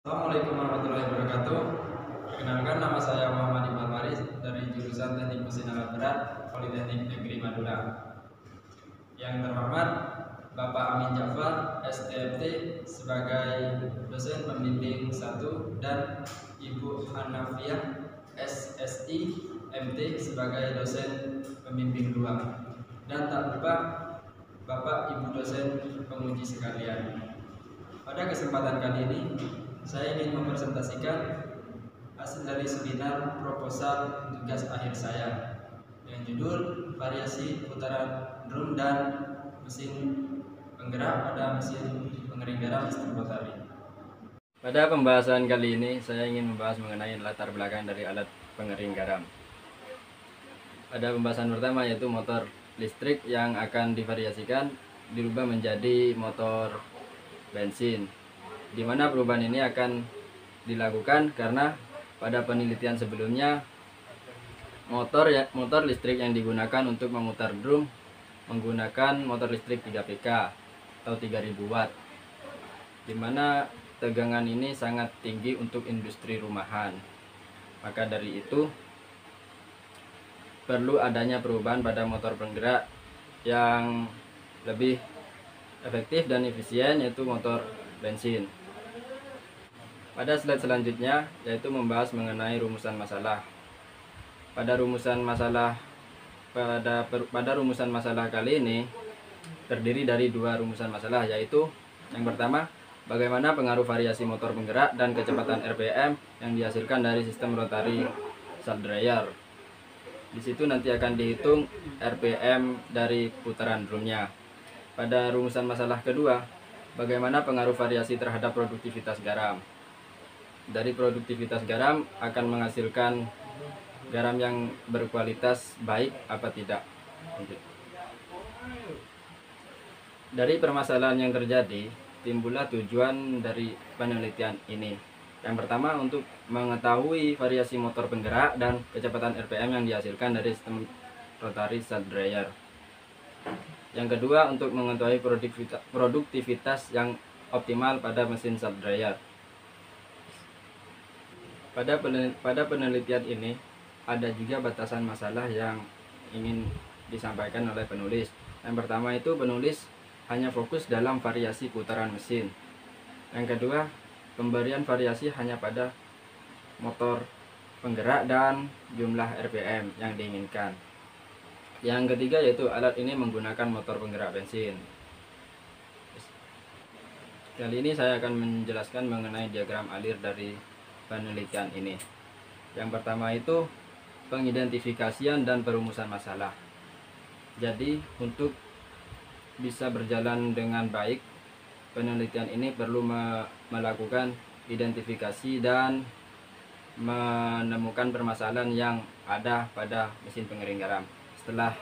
Assalamualaikum warahmatullahi wabarakatuh. Perkenalkan, nama saya Muhammad Iqbal Faris dari jurusan Teknik Mesin Alat Berat Politeknik Negeri Madura. Yang terhormat Bapak Amin Jafar, STMT sebagai dosen pembimbing 1 dan Ibu Hanafiah, SSI MT sebagai dosen pembimbing 2. Dan tak lupa Bapak Ibu dosen penguji sekalian. Pada kesempatan kali ini saya ingin mempresentasikan hasil dari seminar proposal tugas akhir saya dengan judul variasi putaran drum dan mesin penggerak pada mesin pengering garam sistem rotari. Pada pembahasan kali ini saya ingin membahas mengenai latar belakang dari alat pengering garam. Pada pembahasan pertama yaitu motor listrik yang akan divariasikan dirubah menjadi motor bensin, di mana perubahan ini akan dilakukan karena pada penelitian sebelumnya motor listrik yang digunakan untuk memutar drum menggunakan motor listrik 3 PK atau 3000 watt, di mana tegangan ini sangat tinggi untuk industri rumahan. Maka dari itu perlu adanya perubahan pada motor penggerak yang lebih efektif dan efisien, yaitu motor bensin. Pada slide selanjutnya yaitu membahas mengenai rumusan masalah. Pada rumusan masalah kali ini terdiri dari 2 rumusan masalah, yaitu yang pertama, bagaimana pengaruh variasi motor penggerak dan kecepatan RPM yang dihasilkan dari sistem rotary salt dryer. Di situ nanti akan dihitung RPM dari putaran drumnya. Pada rumusan masalah kedua, bagaimana pengaruh variasi terhadap produktivitas garam. Dari produktivitas garam akan menghasilkan garam yang berkualitas baik apa tidak. Dari permasalahan yang terjadi, timbullah tujuan dari penelitian ini. Yang pertama, untuk mengetahui variasi motor penggerak dan kecepatan RPM yang dihasilkan dari sistem rotary salt dryer. Yang kedua, untuk mengetahui produktivitas yang optimal pada mesin salt dryer. Pada penelitian ini ada juga batasan masalah yang ingin disampaikan oleh penulis. Yang pertama itu penulis hanya fokus dalam variasi putaran mesin. Yang kedua, pemberian variasi hanya pada motor penggerak dan jumlah RPM yang diinginkan. Yang ketiga yaitu alat ini menggunakan motor penggerak bensin. Kali ini saya akan menjelaskan mengenai diagram alir dari penelitian ini. Yang pertama itu pengidentifikasian dan perumusan masalah. Jadi untuk bisa berjalan dengan baik, penelitian ini perlu melakukan identifikasi dan menemukan permasalahan yang ada pada mesin pengering garam. Setelah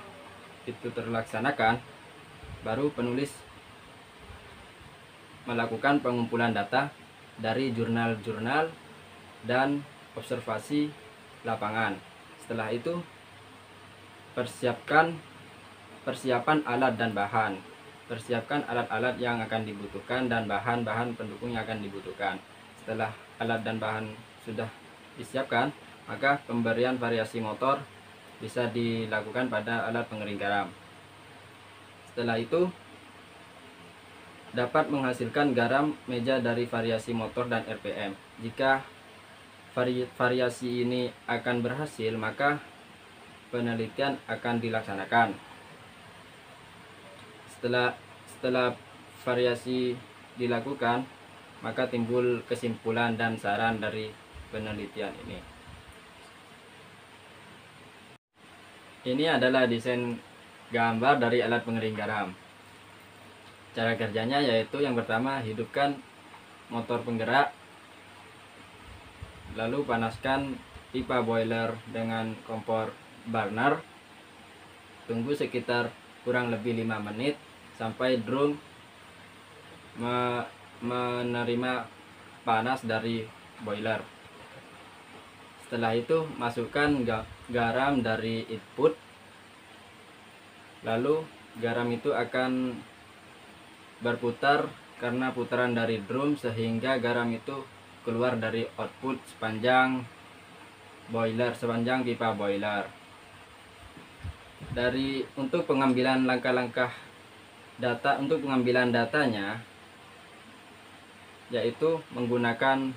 itu terlaksanakan, baru penulis melakukan pengumpulan data dari jurnal-jurnal dan observasi lapangan. Setelah itu persiapan alat dan bahan. Persiapkan alat-alat yang akan dibutuhkan dan bahan-bahan pendukung yang akan dibutuhkan. Setelah alat dan bahan sudah disiapkan, maka pemberian variasi motor bisa dilakukan pada alat pengering garam. Setelah itu dapat menghasilkan garam meja dari variasi motor dan RPM. Jika variasi ini akan berhasil, maka penelitian akan dilaksanakan. Setelah variasi dilakukan, maka timbul kesimpulan dan saran dari penelitian ini. Ini adalah desain gambar dari alat pengering garam. Cara kerjanya yaitu yang pertama, hidupkan motor penggerak, lalu panaskan pipa boiler dengan kompor burner. Tunggu sekitar kurang lebih 5 menit sampai drum menerima panas dari boiler. Setelah itu masukkan garam dari input, lalu garam itu akan berputar karena putaran dari drum, sehingga garam itu keluar dari output sepanjang pipa boiler. Untuk pengambilan langkah-langkah untuk pengambilan datanya, yaitu menggunakan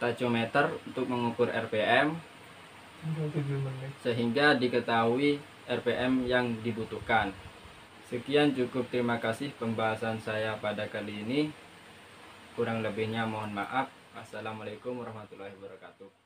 tachyometer untuk mengukur RPM sehingga diketahui RPM yang dibutuhkan. Sekian, cukup, terima kasih pembahasan saya pada kali ini. Kurang lebihnya mohon maaf. Assalamualaikum warahmatullahi wabarakatuh.